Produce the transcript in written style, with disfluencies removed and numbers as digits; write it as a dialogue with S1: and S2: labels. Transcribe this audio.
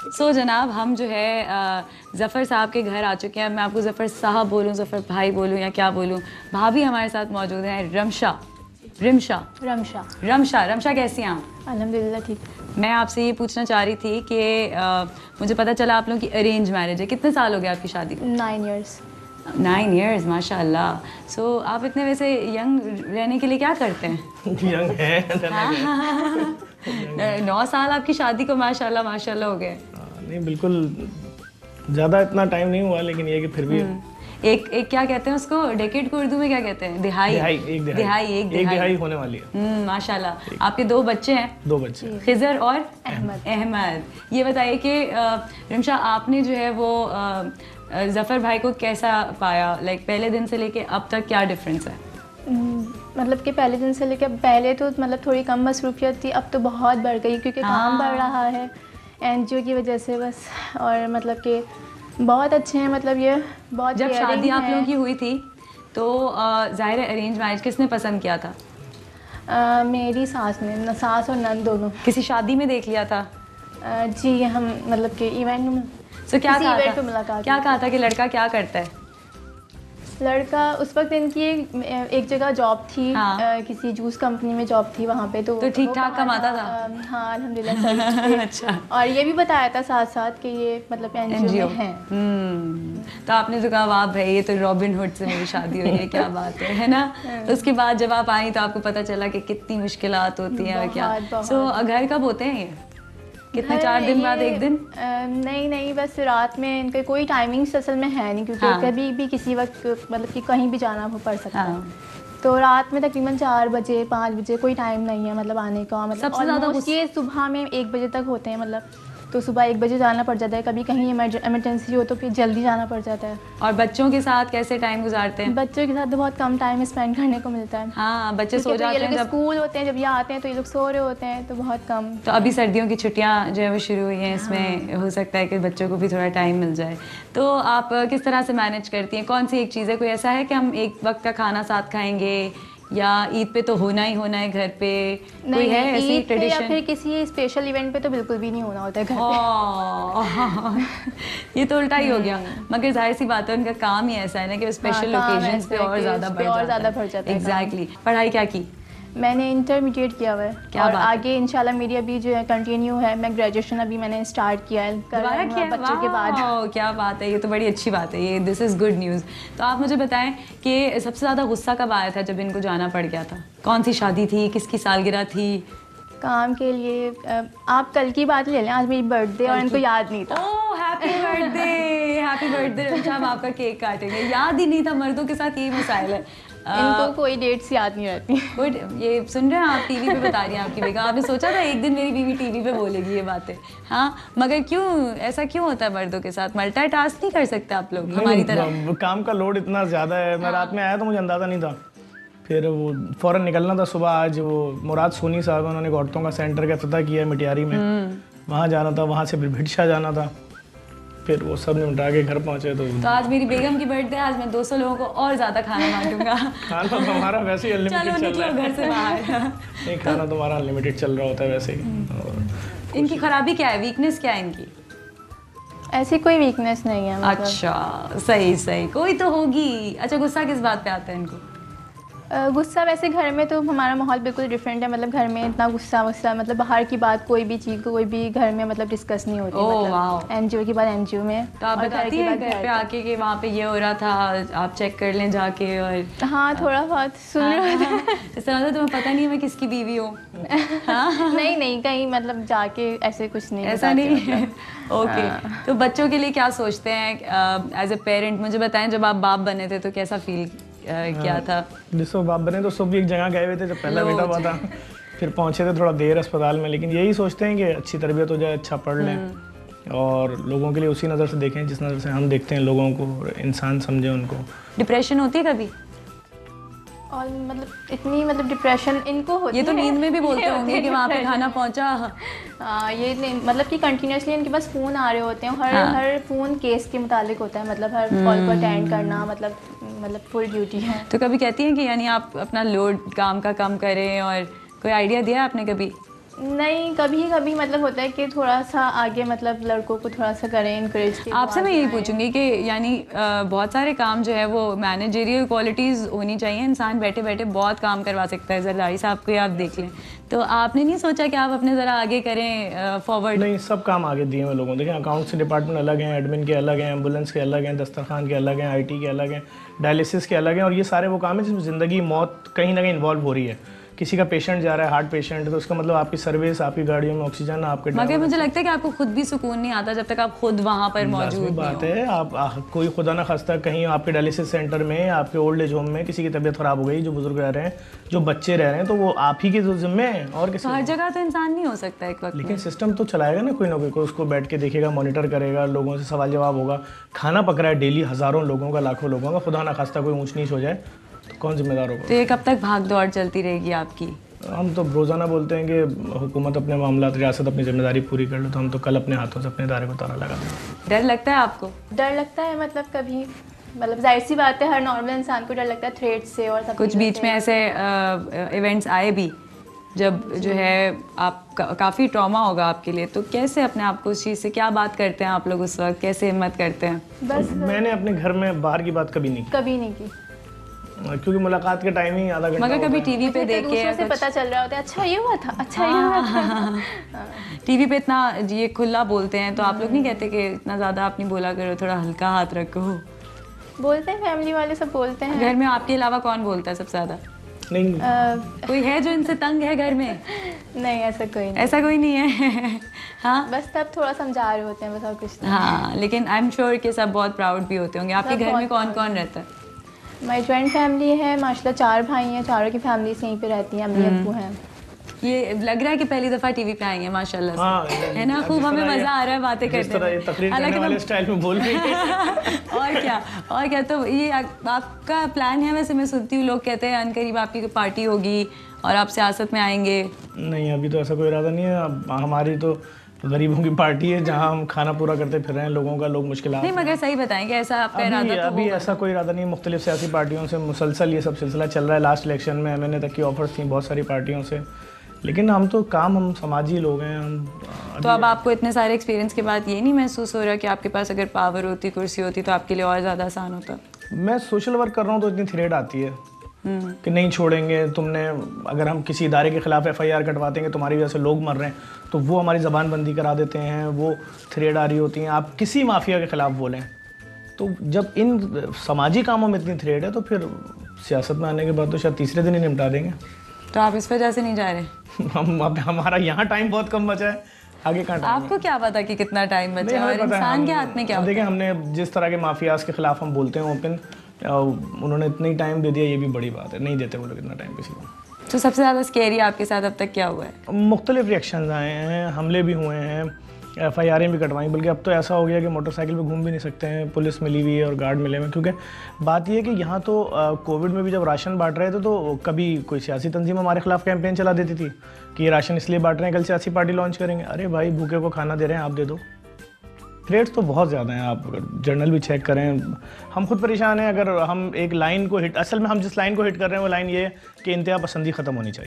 S1: सो जनाब, हम जो है ज़फ़र साहब के घर आ चुके हैं। मैं आपको ज़फ़र साहब बोलूँ, ज़फ़र भाई बोलूँ या क्या बोलूँ। भाभी हमारे साथ मौजूद हैं, रमशा। कैसी हैं आप?
S2: अल्हम्दुलिल्लाह ठीक।
S1: मैं आपसे ये पूछना चाह रही थी कि मुझे पता चला आप लोगों की अरेंज मैरिज है। कितने साल हो गए आपकी शादी को?
S2: 9 years।
S1: 9 years, माशाल्लाह। सो आप इतने वैसे यंग रहने के लिए क्या करते हैं?
S3: यंग है।
S1: 9 साल आपकी शादी को माशाल्लाह हो गए।
S3: नहीं बिल्कुल ज़्यादा इतना टाइम नहीं हुआ, लेकिन ये कि फिर भी
S1: एक क्या कहते हैं उसको, डेकेड को उर्दू में क्या कहते हैं? दिहाई
S3: एक दिहाई होने वाली है।
S1: माशाल्लाह। आपके 2 बच्चे हैं?
S3: 2 बच्चे,
S1: खिजर और अहमद। ये बताइए कि रमशा, आपने जो है वो ज़फ़र भाई को कैसा पाया? लाइक पहले दिन से लेके अब तक क्या डिफरेंस है?
S2: मतलब कि पहले दिन से लेकर पहले तो मतलब थोड़ी कम मसरूफियत थी, अब तो बहुत बढ़ गई क्योंकि काम बढ़ रहा है एनजीओ की वजह से बस। और मतलब कि बहुत अच्छे हैं, मतलब ये बहुत।
S1: जब शादी आप लोगों की हुई थी तो ज़ाहिर है अरेंज मैरिज किसने पसंद किया था?
S2: मेरी सास ने, सास और नंद दोनों।
S1: किसी शादी में देख लिया था?
S2: जी, हम मतलब कि इवेंट में।
S1: तो क्या कहा था कि लड़का क्या करता है?
S2: लड़का उस वक्त इनकी एक जगह जॉब थी।
S1: हाँ।
S2: किसी जूस कंपनी में जॉब थी वहाँ पे। तो
S1: ठीक ठाक कमाता था?
S2: हाँ अल्हम्दुलिल्लाह सही।
S1: अच्छा।
S2: और ये भी बताया था साथ साथ कि ये मतलब एनजीओ में है।
S1: तो आपने तो कहा वाह भाई, ये तो रॉबिन हुड से मेरी शादी हुई है, क्या बात है ना? उसके बाद जब आप आई तो आपको पता चला कि कितनी मुश्किलात होती हैं और क्या। सो घर कब होते हैं ये? कितने 4 दिन बाद, 1 दिन?
S2: नहीं, बस रात में। इनका कोई टाइमिंग्स असल में है नहीं क्योंकि कभी भी किसी वक्त मतलब कि कहीं भी जाना हो पड़ सकता है। तो रात में तकरीबन 4 बजे 5 बजे कोई टाइम नहीं है मतलब आने का। मतलब
S1: सबसे ज़्यादा
S2: ये सुबह में 1 बजे तक होते हैं मतलब। तो सुबह 1 बजे जाना पड़ जाता है, कभी कहीं इमरजेंसी हो तो फिर जल्दी जाना पड़ जाता है।
S1: और बच्चों के साथ कैसे टाइम गुजारते हैं?
S2: बच्चों के साथ तो बहुत कम टाइम स्पेंड करने को मिलता है।
S1: हाँ, बच्चे सो जाते हैं जब
S2: स्कूल होते हैं, जब ये आते हैं तो ये लोग सो रहे होते हैं, तो बहुत कम।
S1: तो अभी सर्दियों की छुट्टियां जो है वो शुरू हुई हैं, इसमें हो सकता है कि बच्चों को भी थोड़ा टाइम मिल जाए। तो आप किस तरह से मैनेज करती हैं? कौन सी एक चीज़ है, कोई ऐसा है कि हम एक वक्त का खाना साथ खाएंगे, या ईद पे तो होना ही है घर पे? कोई है ऐसी ट्रेडिशन?
S2: या फिर किसी स्पेशल इवेंट पे तो बिल्कुल भी नहीं होना होता है घर पे।
S1: ये तो उल्टा ही हो गया। मगर जाहिर सी बात है, उनका काम ही ऐसा है ना कि स्पेशल ओकेजन्स पे और ज़्यादा बढ़ जाता है। एग्जैक्टली। पढ़ाई क्या की?
S2: मैंने इंटरमीडिएट किया हुआ है।
S1: क्या
S2: और
S1: बात
S2: आगे इंशाल्लाह मेरी अभी जो है कंटिन्यू है। मैं ग्रेजुएशन अभी मैंने स्टार्ट किया है बच्चों के बाद।
S1: क्या बात है, ये तो बड़ी अच्छी बात है, ये दिस इज़ गुड न्यूज़। तो आप मुझे बताएं कि सबसे ज़्यादा गुस्सा कब आया था जब इनको जाना पड़ गया था? कौन सी शादी थी, किसकी सालगिरह थी?
S2: काम के लिए। आप कल की बात ले लें, आज मेरी बर्थडे और इनको याद नहीं था।
S1: हैप्पी बर्थडे रमशा, हम आपका केक काटेंगे। याद ही नहीं था, मर्दों के साथ यही मसाइल है,
S2: इनको कोई डेट्स याद नहीं रहती।
S1: ये सुन रहे हैं आप, टीवी पे बता रही हैं आपकी बेगम। आपने सोचा था एक दिन मेरी बीवी टीवी पे बोलेगी ये बातें? हाँ, मगर क्यों ऐसा क्यों होता है मर्दों के साथ? मल्टीटास्क नहीं कर सकते आप लोग हमारी तरह?
S3: काम का लोड इतना ज़्यादा है। मैं रात में आया तो मुझे अंदाज़ा नहीं था, फिर वो फ़ौरन निकलना था सुबह। आज वो मुराद सोनी साहब, उन्होंने औरतों का सेंटर का इफ्तिताह किया है मिटियारी में, वहाँ जाना था। वहाँ से फिर भिटशा जाना था, फिर वो सब निपटा के घर पहुँचे। तो
S1: आज मेरी बेगम की बर्थडे, आज मैं 200 लोगों को और ज़्यादा खाना बांटूंगा।
S3: खाना तो हमारा वैसे ही अनलिमिटेड चल रहा है।
S1: घर से बाहर
S3: नहीं, खाना तो हमारा अनलिमिटेड चल रहा होता है वैसे ही। और
S1: इनकी खराबी क्या है, वीकनेस क्या है इनकी?
S2: ऐसी कोई वीकनेस नहीं है मतलब।
S1: अच्छा, सही, कोई तो होगी। अच्छा, गुस्सा किस बात पे आता है इनको?
S2: गुस्सा वैसे घर में तो हमारा माहौल बिल्कुल डिफरेंट है। मतलब घर में इतना गुस्सा मतलब बाहर की बात, कोई भी चीज़ कोई भी घर में मतलब डिस्कस नहीं होती। मतलब एनजीओ की बात एनजीओ में।
S1: तो आप बताती हैं घर पे आके कि वहाँ पे ये हो रहा था, आप चेक कर लें जाके? और
S2: हाँ, थोड़ा बहुत सुन रहे थे।
S1: इस तरह से तुम्हें पता नहीं है मैं किसकी बीवी हूँ?
S2: नहीं, कहीं मतलब जाके ऐसे कुछ नहीं,
S1: ऐसा नहीं है। ओके। तो बच्चों के लिए क्या सोचते हैं एज ए पेरेंट? मुझे बताएं, जब आप बाप बने थे तो कैसा फील क्या था?
S3: जिसको बाप बने तो सब भी एक जगह गए हुए थे जब पहला बेटा हुआ था। फिर पहुंचे थे थोड़ा देर अस्पताल में, लेकिन यही सोचते हैं कि अच्छी तरबियत हो जाए, अच्छा पढ़ लें और लोगों के लिए उसी नज़र से देखें जिस नज़र से हम देखते हैं लोगों को, और इंसान समझें उनको।
S1: डिप्रेशन होती है कभी?
S2: और मतलब इतनी मतलब डिप्रेशन इनको होती है।
S1: ये तो नींद में भी बोलते होंगे कि वहाँ पे खाना पहुँचा।
S2: ये मतलब कि कंटिन्यूसली इनके पास फ़ोन आ रहे होते हैं। हर फ़ोन केस के मुतालिक होता है। मतलब हर कॉल को अटेंड करना मतलब फुल ड्यूटी है।
S1: तो कभी कहती हैं कि यानी आप अपना लोड काम का कम करें, और कोई आइडिया दिया आपने कभी?
S2: नहीं, कभी कभी मतलब होता है कि थोड़ा सा आगे मतलब लड़कों को थोड़ा सा करें इनकरेज।
S1: आपसे मैं यही पूछूंगी कि यानी बहुत सारे काम जो है वो मैनेजरियल क्वालिटीज़ होनी चाहिए। इंसान बैठे बैठे बहुत काम करवा सकता है। जरदारी साहब को आप देख लें, तो आपने नहीं सोचा कि आप अपने ज़रा आगे करें फॉरवर्ड?
S3: नहीं, सब काम आगे दिए हैं लोगों ने। देखिए, अकाउंट्स डिपार्टमेंट अलग हैं, एडमिन के अलग हैं, एम्बुलेंस के अलग हैं, दस्तरखान के अलग हैं, IT के अलग हैं, डायलिसिस के अलग हैं। और ये सारे वो काम है जिसमें ज़िंदगी मौत कहीं ना कहीं इन्वॉल्व हो रही है। किसी का पेशेंट जा रहा है, हार्ट पेशेंट, तो उसका मतलब आपकी सर्विस, आपकी गाड़ियों में ऑक्सीजन, आपके
S1: मगर मुझे लगता है कि आपको खुद भी सुकून नहीं आता जब तक आप खुद वहाँ पर मौजूद
S3: बात है। आप कोई खुदा ना खास्ता कहीं आपके डायलिसिस सेंटर में, आपके ओल्ड एज होम में किसी की तबीयत ख़राब हो गई, जो बुजुर्ग रह रहे हैं, जो बच्चे रह रहे हैं, तो वो आप ही के तो जिम्मे हैं और किसी।
S1: हर जगह तो इंसान नहीं हो सकता एक वक्त।
S3: लेकिन सिस्टम तो चलाएगा ना कोई, उसको बैठ के देखेगा, मॉनिटर करेगा, लोगों से सवाल जवाब होगा। खाना पक रहा है डेली हज़ारों लोगों का, लाखों लोगों का, खुदा ना खास्ता कोई ऊँच नीच हो जाए तो कौन जिम्मेदार होगा?
S1: तो ये कब तक भाग दौड़ चलती रहेगी आपकी?
S3: हम तो रोज़ाना बोलते हैं कि हुकूमत अपने मामला, रियासत अपनी जिम्मेदारी पूरी कर लो, तो हम तो कल अपने हाथों से अपने इदारे को ताला लगा देंगे।
S1: डर लगता है आपको?
S2: डर लगता है, मतलब कभी मतलब जाहिर सी बात है, हर नॉर्मल इंसान को डर लगता है थ्रेट से और सब
S1: कुछ बीच में ऐसे इवेंट्स आए भी जब जो है आप काफ़ी ट्रॉमा होगा आपके लिए, तो कैसे अपने आप को उस चीज़ से, क्या बात करते हैं आप लोग उस वक्त, कैसे हिम्मत करते हैं?
S2: बस
S3: मैंने अपने घर में बाहर की बात कभी नहीं की, क्योंकि मुलाकात के टाइम ही आधा घंटा।
S1: मगर कभी टीवी पे देख के
S2: से पता चल रहा होता है, अच्छा ये हुआ था, अच्छा ये हुआ था।
S1: टीवी पे इतना ये खुला बोलते हैं, तो आप लोग नहीं कहते कि इतना ज़्यादा आप नहीं बोला करो, थोड़ा हल्का हाथ रखो?
S2: बोलते हैं, फैमिली वाले सब बोलते हैं।
S1: घर में आपके अलावा कौन बोलता है सबसे ज़्यादा?
S3: नहीं,
S1: कोई है जो इनसे तंग है घर में?
S2: नहीं, ऐसा कोई नहीं
S1: है। हाँ,
S2: बस तब थोड़ा समझा रहे होते हैं, बस और कुछ नहीं।
S1: हाँ, लेकिन आई एम श्योर कि सब बहुत प्राउड भी होते होंगे। आपके घर में कौन कौन रहता है?
S2: हमारी जॉइंट फैमिली है माशाल्लाह, 4 भाई हैं, चारों की फैमिली यहीं पे रहती हैं, अम्मी अब्बू हैं।
S1: ये लग रहा है कि पहली दफ़ा टीवी पे आएंगे माशाल्लाह से।
S3: हाँ,
S1: है ना, खूब हमें मज़ा आ रहा है बातें करते
S3: हुए। तकरीर करने वाले स्टाइल में बोल रही है।
S1: और क्या। तो ये आपका प्लान है? वैसे मैं सुनती हूँ लोग कहते हैं अनकरीब आपकी कोई पार्टी होगी और आप सियासत में आएंगे।
S3: नहीं, अभी तो ऐसा कोई इरादा नहीं है। हमारी तो गरीबों की पार्टी है जहां हम खाना पूरा करते फिर रहे हैं लोगों का, लोग मुश्किल
S1: नहीं, मगर सही बताएं कि ऐसा आपका इरादा? तो
S3: अभी ऐसा कोई इरादा नहीं है। मुख्तलिफ सियासी पार्टियों से मुसलसल ये सब सिलसिला चल रहा है। लास्ट इलेक्शन में MNA तक की ऑफर्स थी बहुत सारी पार्टियों से, लेकिन हम तो हम समाजी लोग हैं। हम
S1: तो अब आपको इतने सारे एक्सपीरियंस के बाद ये नहीं महसूस हो रहा कि आपके पास अगर पावर होती, कुर्सी होती, तो आपके लिए और ज़्यादा आसान होता?
S3: मैं सोशल वर्क कर रहा हूँ तो इतनी थ्रेड आती है कि नहीं छोड़ेंगे तुमने। अगर हम किसी इदारे के खिलाफ FIR कटवाते हैं, तुम्हारी वजह से लोग मर रहे हैं, तो वो हमारी ज़बान बंदी करा देते हैं, वो थ्रेड आ रही होती हैं। आप किसी माफिया के ख़िलाफ़ बोलें, तो जब इन समाजी कामों में इतनी थ्रेड है तो फिर सियासत में आने के बाद तो शायद तीसरे दिन ही निपटा देंगे।
S1: तो आप इस वजह से नहीं जा रहे?
S3: हमारा यहाँ टाइम बहुत कम बचा है, आगे का टाइम
S1: आपको क्या पता कि कितना टाइम बचा है और इंसान के हाथ में क्या होता है?
S3: देखिए, हमने जिस तरह के माफियाज के खिलाफ हम बोलते हैं ओपन, उन्होंने इतना ही टाइम दे दिया, ये भी बड़ी बात है। नहीं देते वो लोग इतना टाइम किसी को।
S1: तो सबसे ज़्यादा स्कैरी आपके साथ अब तक क्या हुआ है?
S3: मुख्तलिफ रिएक्शन आए हैं, हमले भी हुए हैं, FIR भी कटवाई, बल्कि अब तो ऐसा हो गया कि मोटरसाइकिल पे घूम भी नहीं सकते हैं, पुलिस मिली हुई है और गार्ड मिले हुए हैं। क्योंकि बात यह है कि यहाँ तो कोविड में भी जब राशन बांट रहे थे तो कभी कोई सियासी तंजीम हमारे खिलाफ कैंपेन चला देती थी कि ये राशन इसलिए बांट रहे हैं, कल सियासी पार्टी लॉन्च करेंगे। अरे भाई, भूखे को खाना दे रहे हैं, आप दे दो। रेट्स तो बहुत ज़्यादा हैं, आप जर्नल भी चेक करें। हम खुद परेशान हैं। अगर हम एक लाइन को हिट, असल में हम जिस लाइन को हिट कर रहे हैं वो लाइन ये है कि इंतहा पसंदी ख़त्म होनी चाहिए।